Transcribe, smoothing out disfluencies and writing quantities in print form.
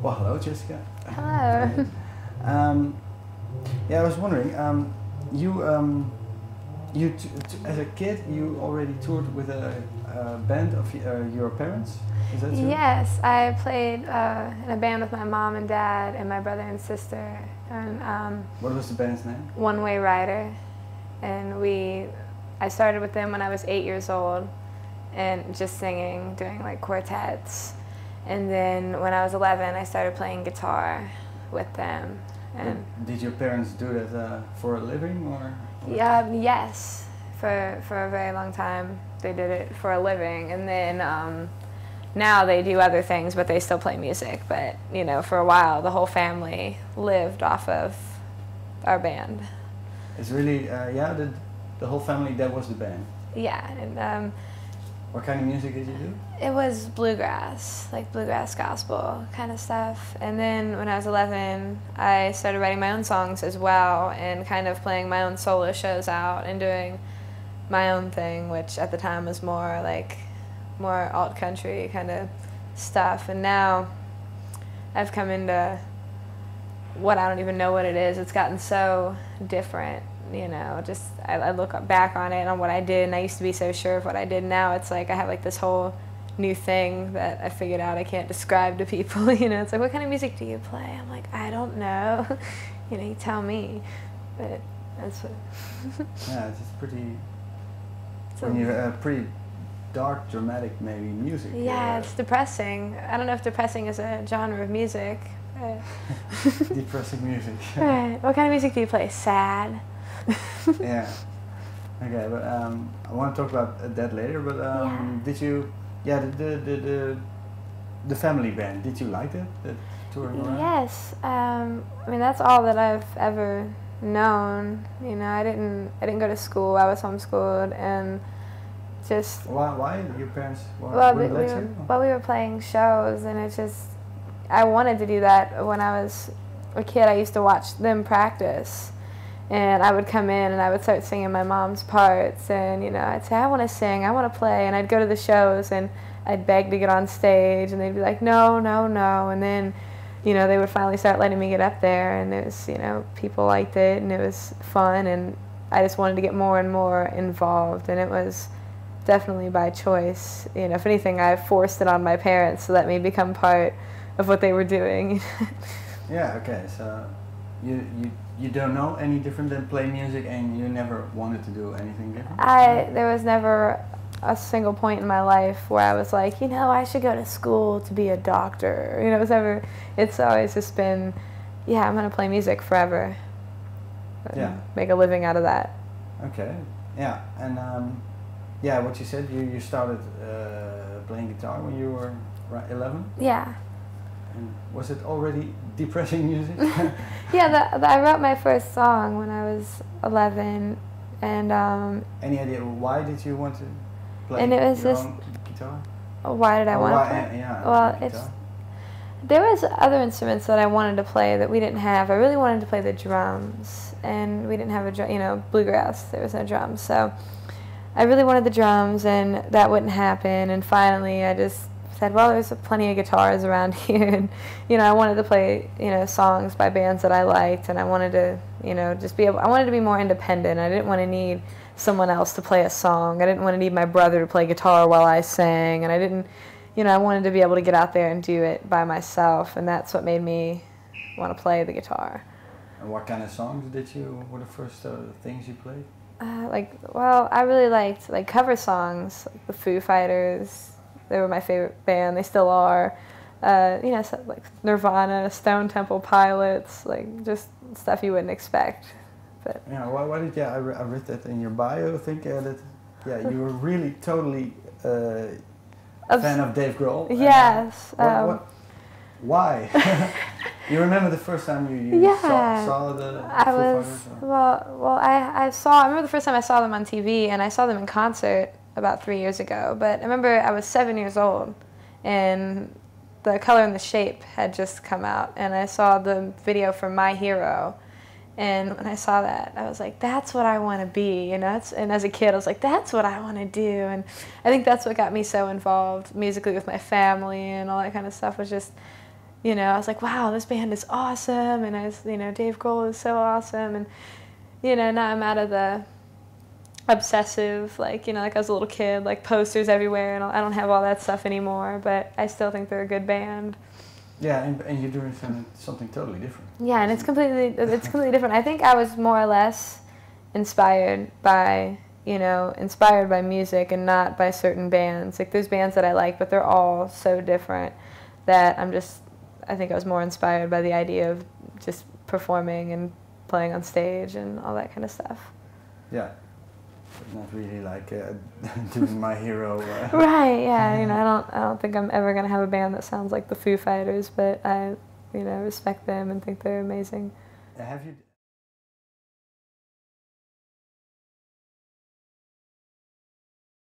Well, hello, Jessica. Hello. Yeah, I was wondering, as a kid, you already toured with a band of your parents? Is that true? Yes, I played in a band with my mom and dad and my brother and sister. And, what was the band's name? One Way Rider. And I started with them when I was 8 years old and just singing, doing like quartets. And then when I was 11, I started playing guitar with them. And did your parents do that for a living, or? yeah, yes, for a very long time they did it for a living, and then now they do other things, but they still play music. But you know, for a while, the whole family lived off of our band. It's really yeah, the whole family, that was the band. Yeah, and what kind of music did you do? it was bluegrass, like bluegrass gospel kind of stuff. And then when I was 11, I started writing my own songs as well and kind of playing my own solo shows out and doing my own thing, which at the time was more alt country kind of stuff. And now I've come into what I don't even know what it is. It's gotten so different, you know. Just I look back on it, on what I did, and I used to be so sure of what I did. Now it's like I have like this whole new thing that I figured out I can't describe to people. You know, it's like, what kind of music do you play? I'm like, I don't know. You know, you tell me. But that's what. Yeah, it's just pretty. When you're pretty dark, dramatic, maybe music. Yeah, it's depressing. I don't know if depressing is a genre of music. Depressing music. Right. What kind of music do you play? Sad. Yeah. Okay, but I want to talk about that later. But did you? Yeah, the family band. Did you like it? That touring around? Yes. I mean, that's all that I've ever known. You know, I didn't go to school. I was homeschooled, and just. Why your parents? Well, we were playing shows, and it just. I wanted to do that when I was a kid. I used to watch them practice, and I would come in and I would start singing my mom's parts, and you know, I'd say, I want to sing, I want to play, and I'd go to the shows and I'd beg to get on stage, and they'd be like, no, no, no, and then, you know, they would finally start letting me get up there, and it was, you know, people liked it, and it was fun, and I just wanted to get more and more involved, and it was definitely by choice. You know, if anything, I forced it on my parents to let me become part of what they were doing. Yeah, okay, so you don't know any different than play music, and you never wanted to do anything different? There was never a single point in my life where I was like, you know, I should go to school to be a doctor. You know, it's always just been, yeah, I'm going to play music forever. Yeah. Make a living out of that. Okay, yeah, and yeah, what you said, you started playing guitar when you were 11? Yeah. And was it already depressing music? Yeah, I wrote my first song when I was 11, and any idea why did you want to play and it was your just, own guitar? Why did I want to play? Yeah, well, there was other instruments that I wanted to play that we didn't have. I really wanted to play the drums, and we didn't have a drum. You know, bluegrass, there was no drums, so I really wanted the drums, and that wouldn't happen. And finally, I just said, well, there's plenty of guitars around here, and you know, I wanted to play, you know, songs by bands that I liked, and I wanted to, you know, I wanted to be more independent. I didn't want to need someone else to play a song. I didn't want to need my brother to play guitar while I sang, and I didn't, you know, I wanted to be able to get out there and do it by myself, and that's what made me want to play the guitar. And what kind of songs were the first things you played? Well, I really liked like cover songs, like the Foo Fighters. They were my favorite band. They still are. You know, so like Nirvana, Stone Temple Pilots, like just stuff you wouldn't expect. But yeah, why did I read that in your bio? I think that you were really totally a fan of Dave Grohl. Yes. Why? You remember the first time you saw the Foo Fighters? I remember the first time I saw them on TV, and I saw them in concert about 3 years ago. But I remember I was 7 years old, and The Color and the Shape had just come out, and I saw the video for My Hero. And when I saw that, I was like, that's what I want to be, you know? And as a kid, I was like, that's what I want to do. And I think that's what got me so involved musically with my family and all that kind of stuff, was just, you know, I was like, wow, this band is awesome, and you know, Dave Grohl is so awesome, and, you know, now I'm out of the obsessive, like, you know, like I was a little kid, like posters everywhere, and I don't have all that stuff anymore, but I still think they're a good band. Yeah, and you're doing something totally different. Yeah, and it's completely different. I think I was more or less inspired by music and not by certain bands. Like, there's bands that I like, but they're all so different that I think I was more inspired by the idea of just performing and playing on stage and all that kind of stuff. Yeah. Not really like doing My Hero. Right, yeah. You know, I don't think I'm ever gonna have a band that sounds like the Foo Fighters, but I, you know, respect them and think they're amazing. Have you